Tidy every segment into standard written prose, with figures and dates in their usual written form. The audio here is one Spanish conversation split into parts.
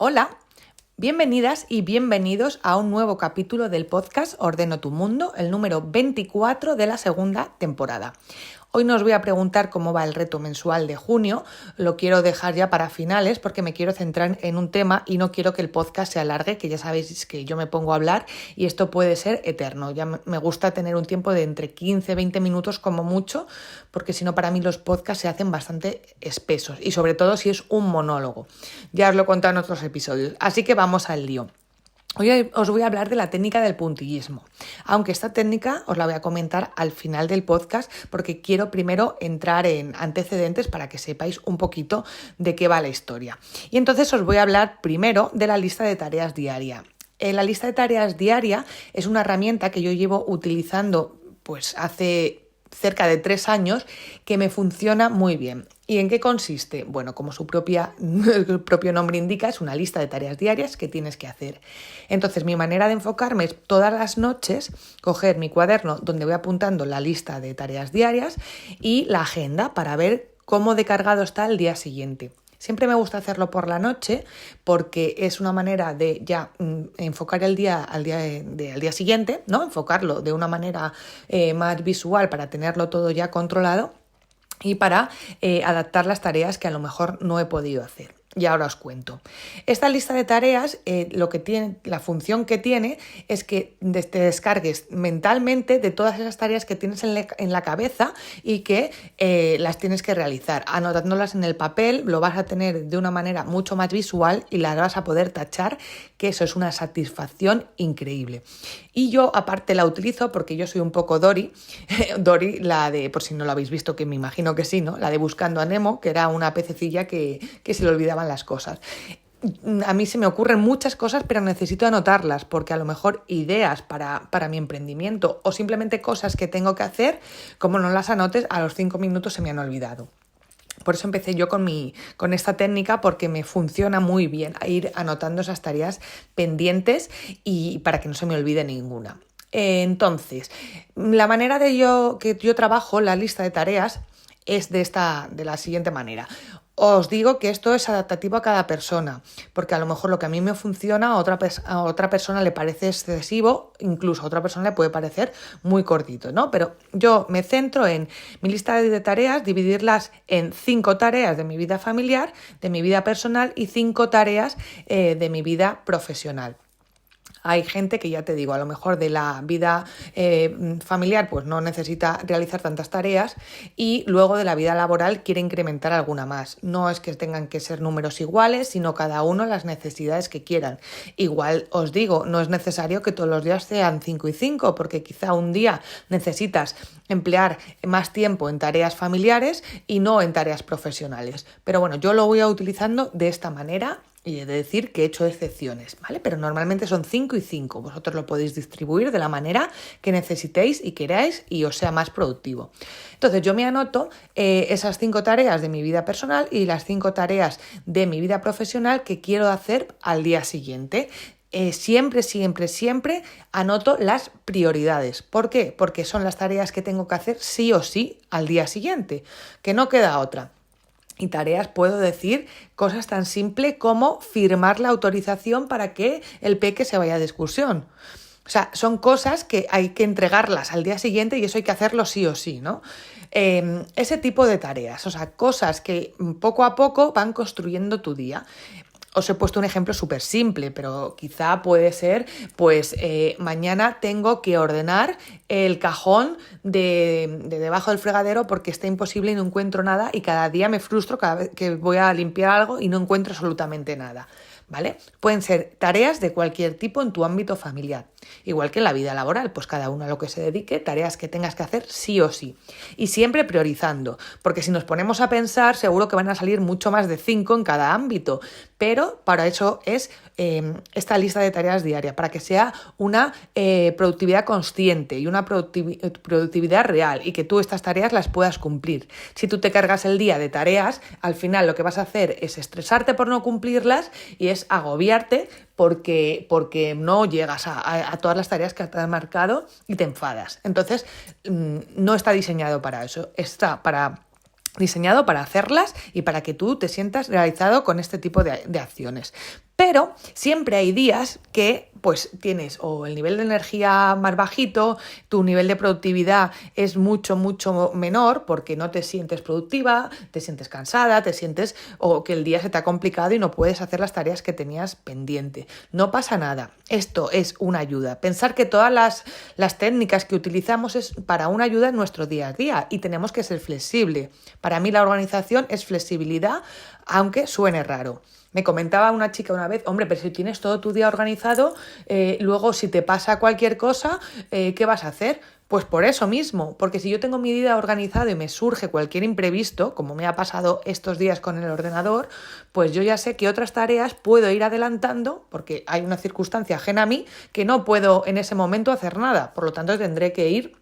Hola, bienvenidas y bienvenidos a un nuevo capítulo del podcast Ordeno tu Mundo, el número 24 de la segunda temporada. Hoy no os voy a preguntar cómo va el reto mensual de junio, lo quiero dejar ya para finales porque me quiero centrar en un tema y no quiero que el podcast se alargue, que ya sabéis que yo me pongo a hablar y esto puede ser eterno. Ya me gusta tener un tiempo de entre 15 y 20 minutos como mucho, porque si no para mí los podcasts se hacen bastante espesos y sobre todo si es un monólogo. Ya os lo he contado en otros episodios, así que vamos al lío. Hoy os voy a hablar de la técnica del puntillismo, aunque esta técnica os la voy a comentar al final del podcast porque quiero primero entrar en antecedentes para que sepáis un poquito de qué va la historia. Y entonces os voy a hablar primero de la lista de tareas diaria. La lista de tareas diaria es una herramienta que yo llevo utilizando pues hace cerca de 3 años que me funciona muy bien. ¿Y en qué consiste? Bueno, como el propio nombre indica, es una lista de tareas diarias que tienes que hacer. Entonces, mi manera de enfocarme es todas las noches coger mi cuaderno donde voy apuntando la lista de tareas diarias y la agenda para ver cómo de cargado está el día siguiente. Siempre me gusta hacerlo por la noche porque es una manera de ya enfocar el día al día siguiente, ¿no? Enfocarlo de una manera más visual para tenerlo todo ya controlado y para adaptar las tareas que a lo mejor no he podido hacer. Y ahora os cuento. Esta lista de tareas, la función que tiene es que te descargues mentalmente de todas esas tareas que tienes en la cabeza y que las tienes que realizar. Anotándolas en el papel, lo vas a tener de una manera mucho más visual y las vas a poder tachar, que eso es una satisfacción increíble. Y yo aparte la utilizo porque yo soy un poco Dory, la de, por si no lo habéis visto, que me imagino que sí, ¿no? La de Buscando a Nemo, que era una pececilla que se le olvidaba las cosas. A mí se me ocurren muchas cosas, pero necesito anotarlas porque a lo mejor ideas para mi emprendimiento o simplemente cosas que tengo que hacer, como no las anotes, a los 5 minutos se me han olvidado. Por eso empecé yo con esta técnica porque me funciona muy bien a ir anotando esas tareas pendientes y para que no se me olvide ninguna. Entonces, la manera que yo trabajo la lista de tareas es de la siguiente manera. Os digo que esto es adaptativo a cada persona, porque a lo mejor lo que a mí me funciona a otra persona le parece excesivo, incluso a otra persona le puede parecer muy cortito, ¿no? Pero yo me centro en mi lista de tareas, dividirlas en 5 tareas de mi vida familiar, de mi vida personal y 5 tareas de mi vida profesional. Hay gente que, ya te digo, a lo mejor de la vida familiar pues no necesita realizar tantas tareas y luego de la vida laboral quiere incrementar alguna más. No es que tengan que ser números iguales, sino cada uno las necesidades que quieran. Igual os digo, no es necesario que todos los días sean 5 y 5, porque quizá un día necesitas emplear más tiempo en tareas familiares y no en tareas profesionales. Pero bueno, yo lo voy utilizando de esta manera. Y he de decir que he hecho excepciones, ¿vale? Pero normalmente son 5 y 5. Vosotros lo podéis distribuir de la manera que necesitéis y queráis y os sea más productivo. Entonces yo me anoto esas 5 tareas de mi vida personal y las 5 tareas de mi vida profesional que quiero hacer al día siguiente. Siempre anoto las prioridades. ¿Por qué? Porque son las tareas que tengo que hacer sí o sí al día siguiente, que no queda otra. Y tareas puedo decir cosas tan simples como firmar la autorización para que el peque se vaya de excursión. O sea, son cosas que hay que entregarlas al día siguiente y eso hay que hacerlo sí o sí, ¿no? Ese tipo de tareas, o sea, cosas que poco a poco van construyendo tu día. Os he puesto un ejemplo súper simple, pero quizá puede ser, pues mañana tengo que ordenar el cajón de debajo del fregadero porque está imposible y no encuentro nada y cada día me frustro cada vez que voy a limpiar algo y no encuentro absolutamente nada, ¿vale? Pueden ser tareas de cualquier tipo en tu ámbito familiar. Igual que en la vida laboral, pues cada uno a lo que se dedique, tareas que tengas que hacer sí o sí. Y siempre priorizando, porque si nos ponemos a pensar, seguro que van a salir mucho más de 5 en cada ámbito. Pero para eso es esta lista de tareas diaria, para que sea una productividad consciente y una productividad real y que tú estas tareas las puedas cumplir. Si tú te cargas el día de tareas, al final lo que vas a hacer es estresarte por no cumplirlas y es agobiarte porque no llegas a todas las tareas que te has marcado y te enfadas. Entonces, no está diseñado para eso, está diseñado para hacerlas y para que tú te sientas realizado con este tipo de acciones. Pero siempre hay días que pues tienes o el nivel de energía más bajito, tu nivel de productividad es mucho, mucho menor porque no te sientes productiva, te sientes cansada, o que el día se te ha complicado y no puedes hacer las tareas que tenías pendiente. No pasa nada, esto es una ayuda. Pensar que todas las técnicas que utilizamos es para una ayuda en nuestro día a día y tenemos que ser flexible. Para mí la organización es flexibilidad, aunque suene raro. Me comentaba una chica una vez, hombre, pero si tienes todo tu día organizado, luego si te pasa cualquier cosa, ¿qué vas a hacer? Pues por eso mismo, porque si yo tengo mi día organizado y me surge cualquier imprevisto, como me ha pasado estos días con el ordenador, pues yo ya sé que otras tareas puedo ir adelantando, porque hay una circunstancia ajena a mí que no puedo en ese momento hacer nada, por lo tanto tendré que ir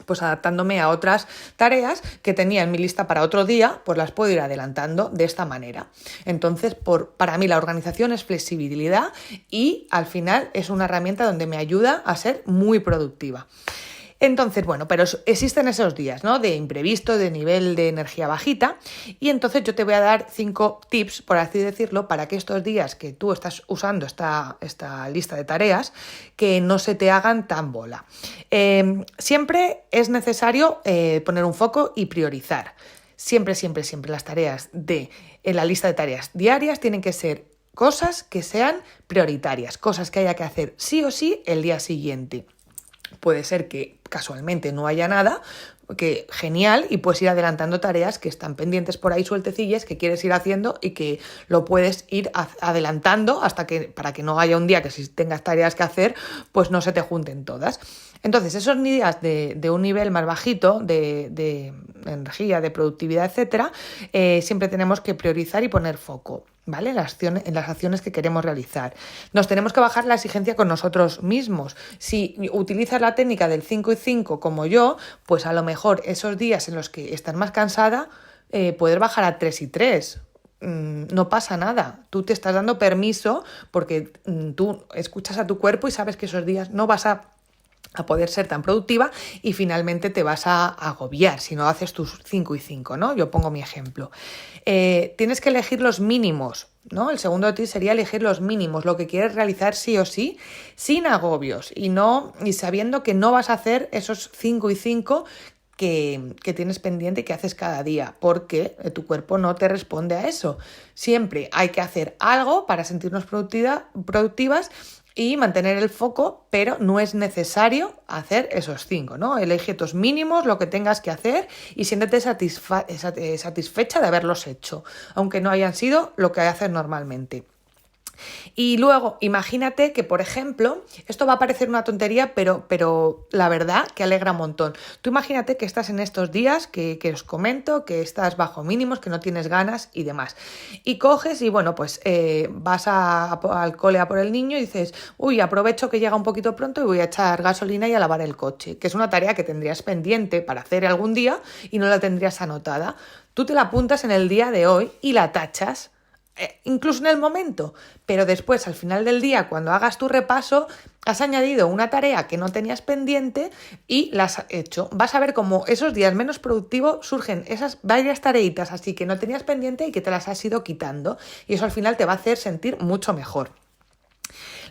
pues adaptándome a otras tareas que tenía en mi lista para otro día, pues las puedo ir adelantando de esta manera. Entonces, para mí la organización es flexibilidad y al final es una herramienta donde me ayuda a ser muy productiva. Entonces, bueno, pero existen esos días, ¿no? De imprevisto, de nivel de energía bajita, y entonces yo te voy a dar 5 tips, por así decirlo, para que estos días que tú estás usando esta lista de tareas, que no se te hagan tan bola. Siempre es necesario poner un foco y priorizar. Siempre las tareas en la lista de tareas diarias tienen que ser cosas que sean prioritarias, cosas que haya que hacer sí o sí el día siguiente. Puede ser que casualmente no haya nada, que genial, y puedes ir adelantando tareas que están pendientes por ahí sueltecillas que quieres ir haciendo y que lo puedes ir adelantando para que no haya un día que si tengas tareas que hacer, pues no se te junten todas. Entonces, esos días de un nivel más bajito de energía, de productividad, etcétera, siempre tenemos que priorizar y poner foco, ¿vale? En las acciones que queremos realizar. Nos tenemos que bajar la exigencia con nosotros mismos. Si utilizas la técnica del 5 y 5 como yo, pues a lo mejor esos días en los que estás más cansada, poder bajar a 3 y 3. No pasa nada, tú te estás dando permiso porque tú escuchas a tu cuerpo y sabes que esos días no vas a poder ser tan productiva y finalmente te vas a agobiar si no haces tus 5 y 5, ¿no? Yo pongo mi ejemplo. Tienes que elegir los mínimos, ¿no? El segundo tip sería elegir los mínimos, lo que quieres realizar sí o sí, sin agobios y sabiendo que no vas a hacer esos 5 y 5 que tienes pendiente y que haces cada día, porque tu cuerpo no te responde a eso. Siempre hay que hacer algo para sentirnos productivas y mantener el foco, pero no es necesario hacer esos 5, ¿no? Elige tus mínimos, lo que tengas que hacer y siéntete satisfecha de haberlos hecho, aunque no hayan sido lo que haces normalmente. Y luego, imagínate que, por ejemplo, esto va a parecer una tontería, pero la verdad que alegra un montón. Tú imagínate que estás en estos días que os comento, que estás bajo mínimos, que no tienes ganas y demás. Y coges y, bueno, pues vas al cole a por el niño y dices, uy, aprovecho que llega un poquito pronto y voy a echar gasolina y a lavar el coche, que es una tarea que tendrías pendiente para hacer algún día y no la tendrías anotada. Tú te la apuntas en el día de hoy y la tachas. Incluso en el momento, pero después al final del día, cuando hagas tu repaso, has añadido una tarea que no tenías pendiente y la has hecho. Vas a ver cómo esos días menos productivos surgen esas varias tareitas así que no tenías pendiente y que te las has ido quitando, y eso al final te va a hacer sentir mucho mejor.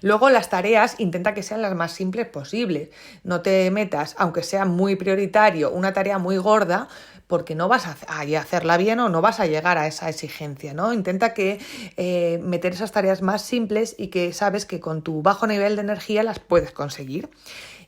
Luego las tareas intenta que sean las más simples posibles. No te metas, aunque sea muy prioritario, una tarea muy gorda, porque no vas a hacerla bien o no vas a llegar a esa exigencia, ¿no? Intenta meter esas tareas más simples y que sabes que con tu bajo nivel de energía las puedes conseguir.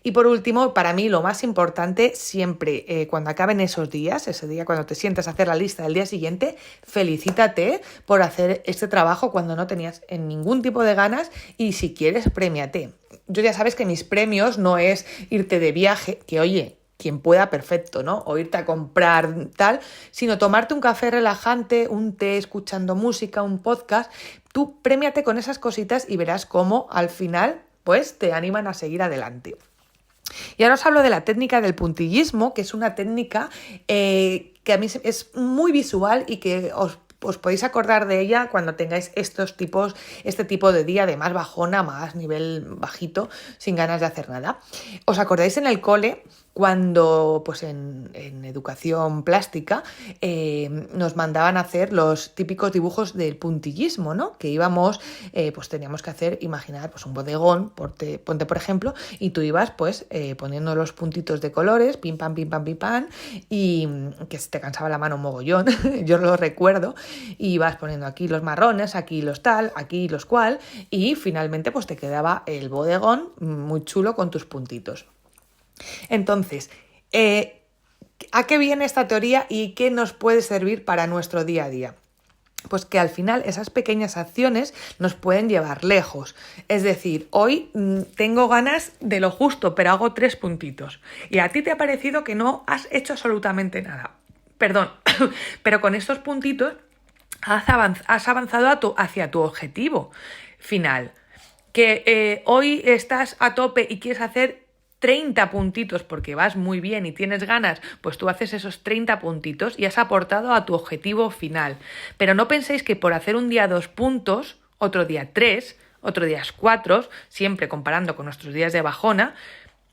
Y por último, para mí lo más importante siempre, cuando acaben esos días, ese día cuando te sientas a hacer la lista del día siguiente, felicítate por hacer este trabajo cuando no tenías ningún tipo de ganas y si quieres, premiate. Yo ya sabes que mis premios no es irte de viaje, que oye, quien pueda, perfecto, ¿no? O irte a comprar tal, sino tomarte un café relajante, un té escuchando música, un podcast. Tú premiate con esas cositas y verás cómo al final pues te animan a seguir adelante. Y ahora os hablo de la técnica del puntillismo, que es una técnica que a mí es muy visual y que os podéis acordar de ella cuando tengáis este tipo de día de más bajona, más nivel bajito, sin ganas de hacer nada. ¿Os acordáis en el cole cuando pues en educación plástica nos mandaban a hacer los típicos dibujos del puntillismo, ¿no? Que íbamos, pues teníamos que hacer, imaginar pues un bodegón, ponte por ejemplo, y tú ibas pues poniendo los puntitos de colores, pim pam, y que se te cansaba la mano un mogollón, yo lo recuerdo, y ibas poniendo aquí los marrones, aquí los tal, aquí los cual, y finalmente pues te quedaba el bodegón muy chulo con tus puntitos. Entonces, ¿a qué viene esta teoría y qué nos puede servir para nuestro día a día? Pues que al final esas pequeñas acciones nos pueden llevar lejos. Es decir, hoy tengo ganas de lo justo, pero hago 3 puntitos. Y a ti te ha parecido que no has hecho absolutamente nada. Perdón, pero con estos puntitos has avanzado hacia tu objetivo final. Que hoy estás a tope y quieres hacer 30 puntitos porque vas muy bien y tienes ganas, pues tú haces esos 30 puntitos y has aportado a tu objetivo final. Pero no penséis que por hacer un día 2 puntos, otro día 3, otro día 4, siempre comparando con nuestros días de bajona,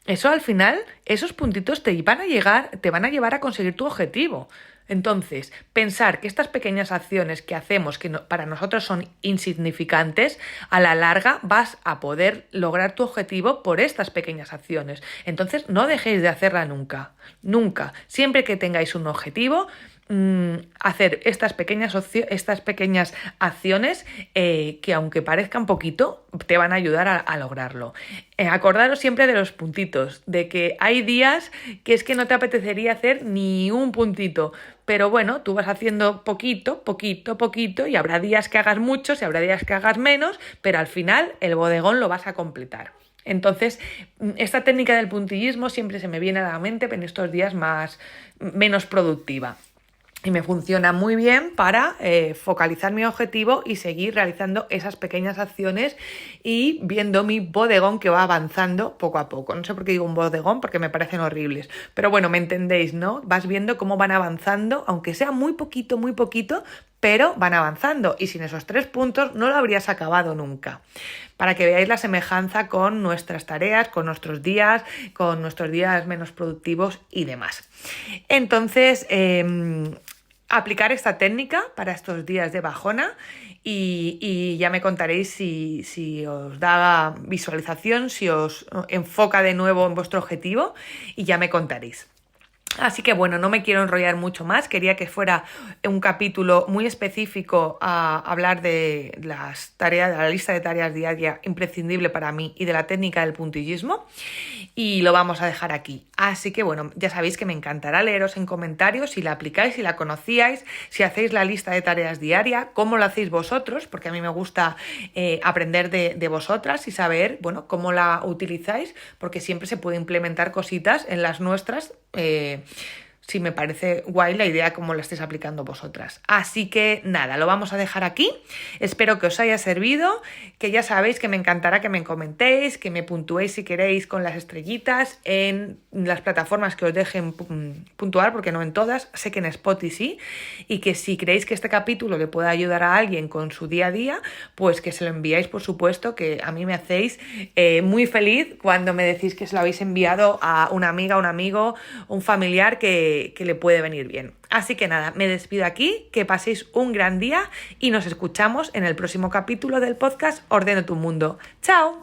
eso al final, esos puntitos te van a llevar a conseguir tu objetivo. Entonces, pensar que estas pequeñas acciones que hacemos, que para nosotros son insignificantes, a la larga vas a poder lograr tu objetivo por estas pequeñas acciones. Entonces, no dejéis de hacerla nunca, nunca. Siempre que tengáis un objetivo, hacer estas pequeñas acciones que aunque parezcan poquito, te van a ayudar a lograrlo. Acordaros siempre de los puntitos, de que hay días que es que no te apetecería hacer ni un puntito, pero bueno, tú vas haciendo poquito, y habrá días que hagas muchos y habrá días que hagas menos, pero al final el bodegón lo vas a completar. Entonces, esta técnica del puntillismo siempre se me viene a la mente en estos días menos productiva. Y me funciona muy bien para focalizar mi objetivo y seguir realizando esas pequeñas acciones y viendo mi bodegón que va avanzando poco a poco. No sé por qué digo un bodegón, porque me parecen horribles. Pero bueno, me entendéis, ¿no? Vas viendo cómo van avanzando, aunque sea muy poquito, pero van avanzando. Y sin esos 3 puntos no lo habrías acabado nunca. Para que veáis la semejanza con nuestras tareas, con nuestros días menos productivos y demás. Entonces, aplicar esta técnica para estos días de bajona y ya me contaréis si os da visualización, si os enfoca de nuevo en vuestro objetivo y ya me contaréis. Así que bueno, no me quiero enrollar mucho más, quería que fuera un capítulo muy específico a hablar de las tareas, de la lista de tareas diaria imprescindible para mí y de la técnica del puntillismo y lo vamos a dejar aquí. Así que bueno, ya sabéis que me encantará leeros en comentarios si la aplicáis, si la conocíais, si hacéis la lista de tareas diaria, cómo lo hacéis vosotros, porque a mí me gusta aprender de vosotras y saber, bueno, cómo la utilizáis, porque siempre se puede implementar cositas en las nuestras. Sí, me parece guay la idea como la estáis aplicando vosotras. Así que nada, lo vamos a dejar aquí. Espero que os haya servido, que ya sabéis que me encantará que me comentéis, que me puntuéis si queréis con las estrellitas en las plataformas que os dejen puntuar, porque no en todas, sé que en Spotify sí, y que si creéis que este capítulo le puede ayudar a alguien con su día a día, pues que se lo enviáis, por supuesto, que a mí me hacéis muy feliz cuando me decís que se lo habéis enviado a una amiga, un amigo, un familiar que le puede venir bien. Así que nada, me despido aquí, que paséis un gran día y nos escuchamos en el próximo capítulo del podcast Ordeno tu Mundo. ¡Chao!